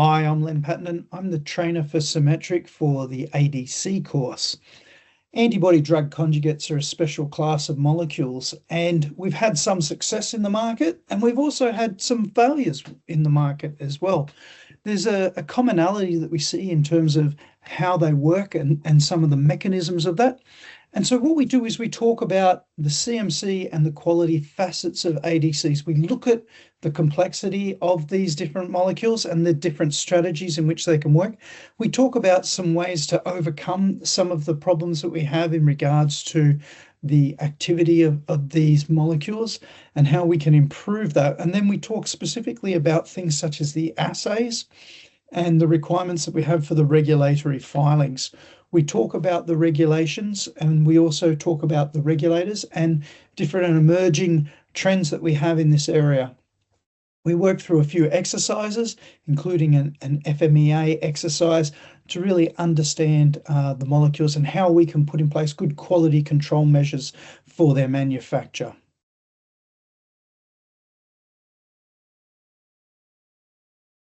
Hi, I'm Len Patton. I'm the trainer for Symmetric for the ADC course. Antibody-drug conjugates are a special class of molecules, and we've had some success in the market, and we've also had some failures in the market as well. There's a commonality that we see in terms of how they work and some of the mechanisms of that. And so what we do is we talk about the CMC and the quality facets of ADCs. We look at the complexity of these different molecules and the different strategies in which they can work. We talk about some ways to overcome some of the problems that we have in regards to the activity of these molecules and how we can improve that. And then we talk specifically about things such as the assays and the requirements that we have for the regulatory filings. We talk about the regulations, and we also talk about the regulators and different and emerging trends that we have in this area. We work through a few exercises, including an FMEA exercise, to really understand the molecules and how we can put in place good quality control measures for their manufacture.